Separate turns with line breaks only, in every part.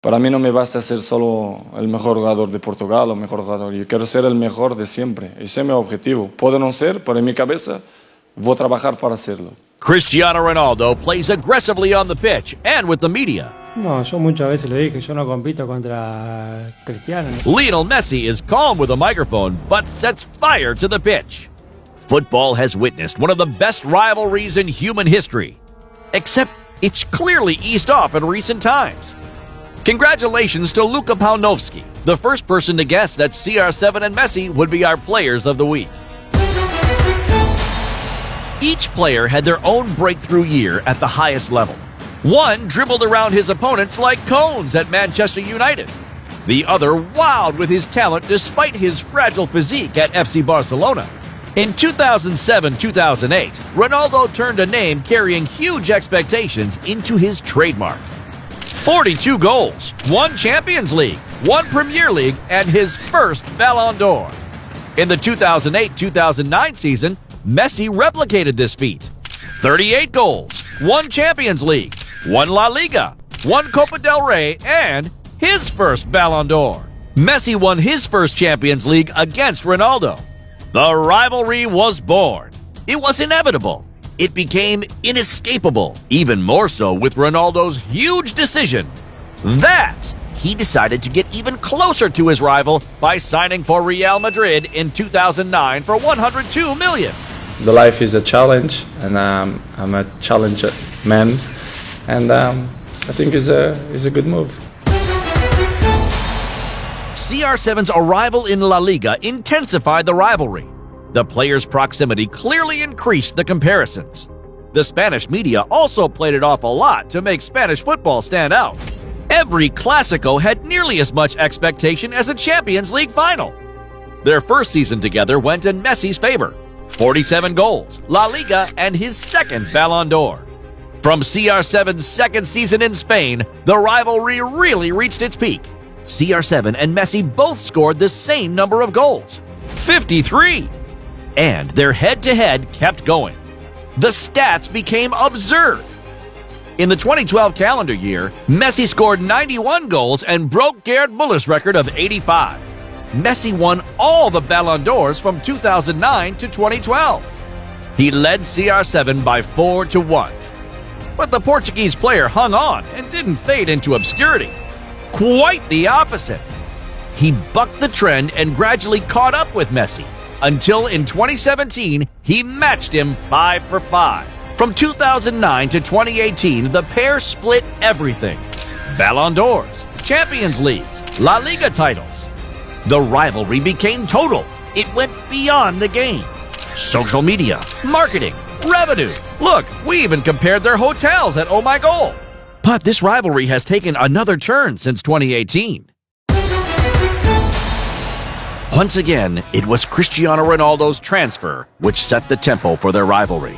Para mí no me basta ser solo el mejor jugador de Portugal o mejor jugador. Yo quiero ser el mejor de siempre. Ese es mi objetivo. Puedo no ser, pero en mi cabeza voy a trabajar para hacerlo.
Cristiano Ronaldo plays aggressively on the pitch and with the media.
No, yo muchas veces le dije, yo no compito contra Cristiano.
Lionel Messi is calm with a microphone, but sets fire to the pitch. Football has witnessed one of the best rivalries in human history. Except it's clearly eased off in recent times. Congratulations to Luka Paunovski, the first person to guess that CR7 and Messi would be our players of the week. Each player had their own breakthrough year at the highest level. One dribbled around his opponents like cones at Manchester United. The other wowed with his talent despite his fragile physique at FC Barcelona. In 2007-2008, Ronaldo turned a name carrying huge expectations into his trademark. 42 goals, 1 Champions League, 1 Premier League, and his first Ballon d'Or. In the 2008-2009 season, Messi replicated this feat. 38 goals, 1 Champions League, 1 La Liga, 1 Copa del Rey, and his first Ballon d'Or. Messi won his first Champions League against Ronaldo. The rivalry was born. It was inevitable. It became inescapable, even more so with Ronaldo's huge decision. That he decided to get even closer to his rival by signing for Real Madrid in 2009 for $102 million.
The life is a challenge, and I'm a challenger man, and I think it's a good move.
CR7's arrival in La Liga intensified the rivalry. The players' proximity clearly increased the comparisons. The Spanish media also played it off a lot to make Spanish football stand out. Every Clásico had nearly as much expectation as a Champions League final. Their first season together went in Messi's favor. 47 goals, La Liga, and his second Ballon d'Or. From CR7's second season in Spain, the rivalry really reached its peak. CR7 and Messi both scored the same number of goals, 53. And their head-to-head kept going. The stats became absurd. In the 2012 calendar year, Messi scored 91 goals and broke Gerd Muller's record of 85. Messi won all the Ballon d'Ors from 2009 to 2012. He led CR7 by 4-1. But the Portuguese player hung on and didn't fade into obscurity. Quite the opposite. He bucked the trend and gradually caught up with Messi, until in 2017, he matched him 5 for 5. From 2009 to 2018, the pair split everything. Ballon d'Ors, Champions Leagues, La Liga titles. The rivalry became total. It went beyond the game. Social media, marketing, revenue. Look, we even compared their hotels at Oh My Goal. But this rivalry has taken another turn since 2018. Once again, it was Cristiano Ronaldo's transfer which set the tempo for their rivalry.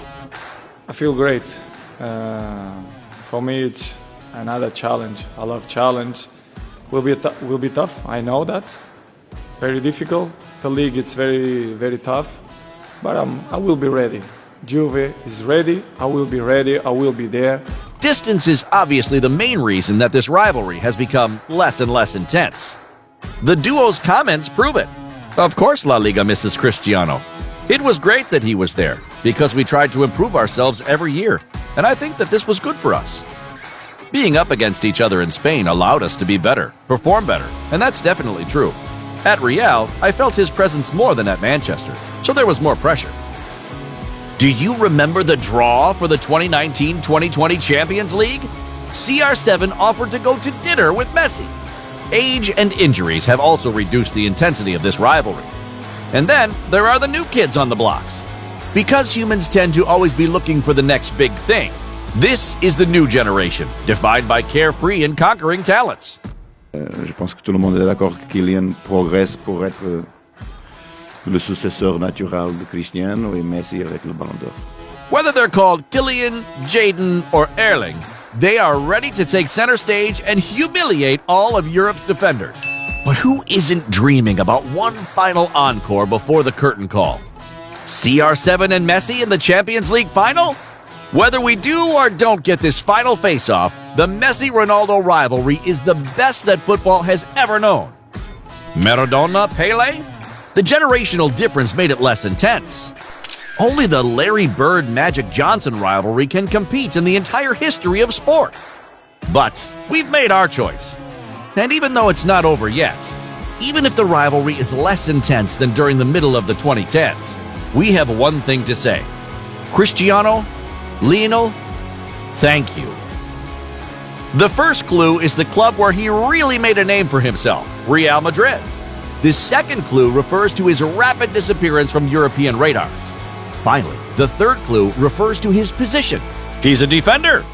I feel great. For me, it's another challenge. I love challenge. Will be tough. I know that. Very difficult. The league is very tough. But I will be ready. Juve is ready. I will be ready. I will be there.
Distance is obviously the main reason that this rivalry has become less and less intense. The duo's comments prove it. Of course La Liga misses Cristiano. It was great that he was there, because we tried to improve ourselves every year, and I think that this was good for us. Being up against each other in Spain allowed us to be better, perform better, and that's definitely true. At Real, I felt his presence more than at Manchester, so there was more pressure. Do you remember the draw for the 2019-2020 Champions League? CR7 offered to go to dinner with Messi. Age and injuries have also reduced the intensity of this rivalry. And then there are the new kids on the blocks. Because humans tend to always be looking for the next big thing, this is the new generation, defined by carefree and conquering talents.
Je pense que tout le monde est d'accord que Kylian progresse pour être le successeur naturel de Cristiano et Messi avec le Ballon d'Or.
Whether they're called Kylian, Jadon, or Erling, they are ready to take center stage and humiliate all of Europe's defenders. But who isn't dreaming about one final encore before the curtain call? CR7 and Messi in the Champions League final? Whether we do or don't get this final face-off, the Messi-Ronaldo rivalry is the best that football has ever known. Maradona, Pele? The generational difference made it less intense. Only the Larry Bird Magic Johnson rivalry can compete in the entire history of sport. But we've made our choice. And even though it's not over yet, even if the rivalry is less intense than during the middle of the 2010s, we have one thing to say. Cristiano, Lionel, thank you. The first clue is the club where he really made a name for himself, Real Madrid. The second clue refers to his rapid disappearance from European radars. Finally, the third clue refers to his position. He's a defender.